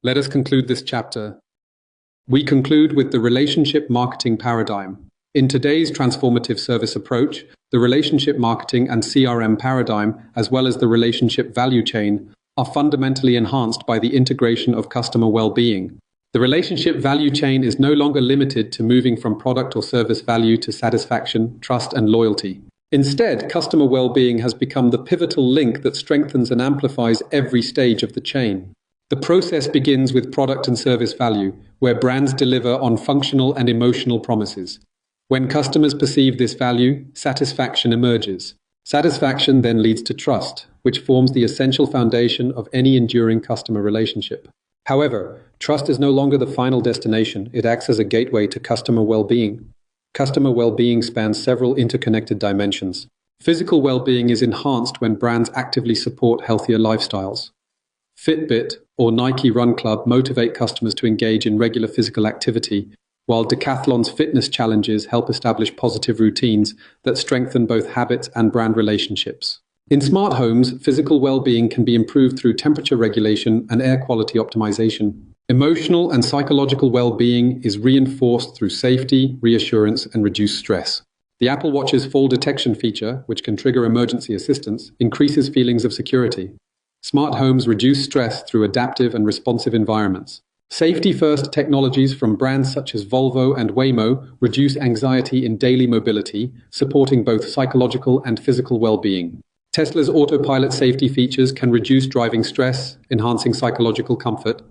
Let us conclude this chapter. We conclude with the relationship marketing paradigm. In today's transformative service approach, the relationship marketing and CRM paradigm, as well as the relationship value chain, are fundamentally enhanced by the integration of customer well-being. The relationship value chain is no longer limited to moving from product or service value to satisfaction, trust, and loyalty. Instead, customer well-being has become the pivotal link that strengthens and amplifies every stage of the chain. The process begins with product and service value, where brands deliver on functional and emotional promises. When customers perceive this value, satisfaction emerges. Satisfaction then leads to trust, which forms the essential foundation of any enduring customer relationship. However, trust is no longer the final destination. It acts as a gateway to customer well-being. Customer well-being spans several interconnected dimensions. Physical well-being is enhanced when brands actively support healthier lifestyles. Fitbit or Nike Run Club motivate customers to engage in regular physical activity, while Decathlon's fitness challenges help establish positive routines that strengthen both habits and brand relationships. In smart homes, physical well-being can be improved through temperature regulation and air quality optimization. Emotional and psychological well-being is reinforced through safety, reassurance, and reduced stress. The Apple Watch's fall detection feature, which can trigger emergency assistance, increases feelings of security. Smart homes reduce stress through adaptive and responsive environments. Safety-first technologies from brands such as Volvo and Waymo reduce anxiety in daily mobility, supporting both psychological and physical well-being. Tesla's autopilot safety features can reduce driving stress, enhancing psychological comfort.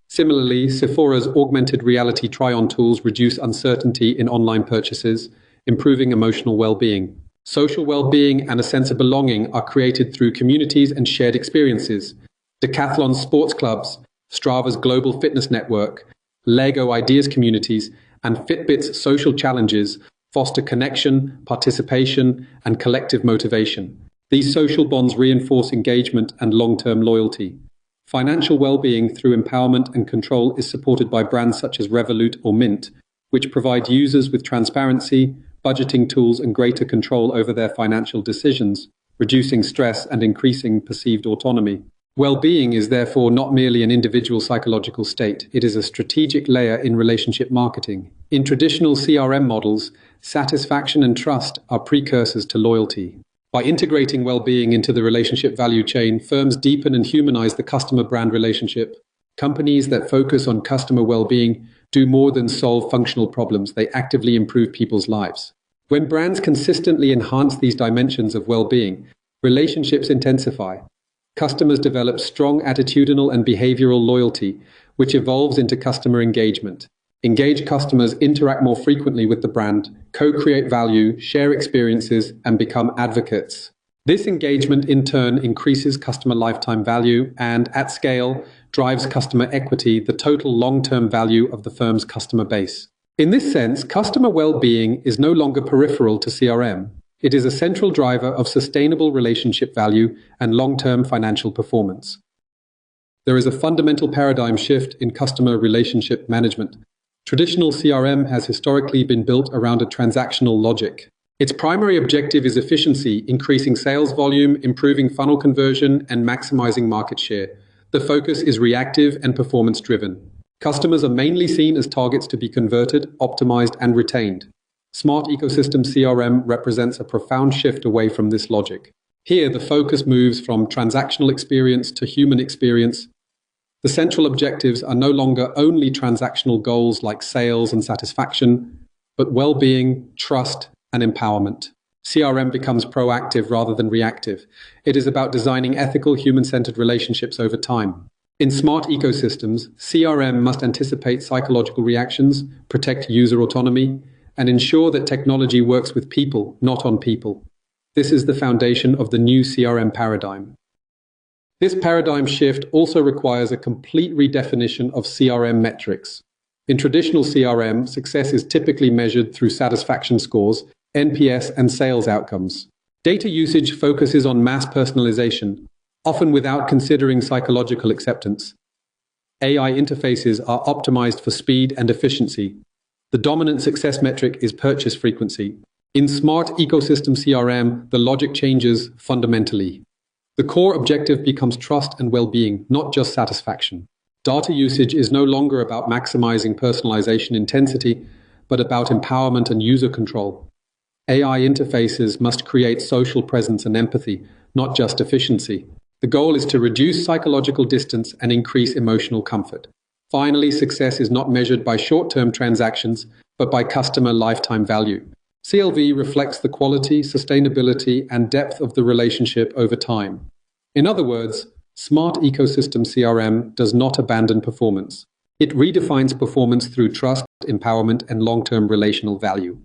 Similarly, Sephora's augmented reality try-on tools reduce uncertainty in online purchases, improving emotional well-being. Social well-being and a sense of belonging are created through communities and shared experiences. Decathlon's sports clubs, Strava's global fitness network, Lego Ideas communities, and Fitbit's social challenges foster connection, participation, and collective motivation. These social bonds reinforce engagement and long-term loyalty. Financial well-being through empowerment and control is supported by brands such as Revolut or Mint, which provide users with transparency, budgeting tools, and greater control over their financial decisions, reducing stress and increasing perceived autonomy. Well-being is therefore not merely an individual psychological state, it is a strategic layer in relationship marketing. In traditional CRM models, satisfaction and trust are precursors to loyalty. By integrating well-being into the relationship value chain, firms deepen and humanize the customer-brand relationship. Companies that focus on customer well-being do more than solve functional problems, they actively improve people's lives. When brands consistently enhance these dimensions of well-being, relationships intensify. Customers develop strong attitudinal and behavioral loyalty, which evolves into customer engagement. Engaged customers interact more frequently with the brand, co-create value, share experiences, and become advocates. This engagement in turn increases customer lifetime value and, at scale, drives customer equity, the total long-term value of the firm's customer base. In this sense, customer well-being is no longer peripheral to CRM. It is a central driver of sustainable relationship value and long-term financial performance. There is a fundamental paradigm shift in customer relationship management. Traditional CRM has historically been built around a transactional logic. Its primary objective is efficiency, increasing sales volume, improving funnel conversion, and maximizing market share. The focus is reactive and performance-driven. Customers are mainly seen as targets to be converted, optimized, and retained. Smart Ecosystem CRM represents a profound shift away from this logic. Here, the focus moves from transactional experience to human experience. The central objectives are no longer only transactional goals like sales and satisfaction, but well-being, trust, and empowerment. CRM becomes proactive rather than reactive. It is about designing ethical, human-centered relationships over time. In smart ecosystems, CRM must anticipate psychological reactions, protect user autonomy, and ensure that technology works with people, not on people. This is the foundation of the new CRM paradigm. This paradigm shift also requires a complete redefinition of CRM metrics. In traditional CRM, success is typically measured through satisfaction scores, NPS, and sales outcomes. Data usage focuses on mass personalization, often without considering psychological acceptance. AI interfaces are optimized for speed and efficiency. The dominant success metric is purchase frequency. In smart ecosystem CRM, the logic changes fundamentally. The core objective becomes trust and well-being, not just satisfaction. Data usage is no longer about maximizing personalization intensity, but about empowerment and user control. AI interfaces must create social presence and empathy, not just efficiency. The goal is to reduce psychological distance and increase emotional comfort. Finally, success is not measured by short-term transactions, but by customer lifetime value. CLV reflects the quality, sustainability, and depth of the relationship over time. In other words, smart ecosystem CRM does not abandon performance. It redefines performance through trust, empowerment, and long-term relational value.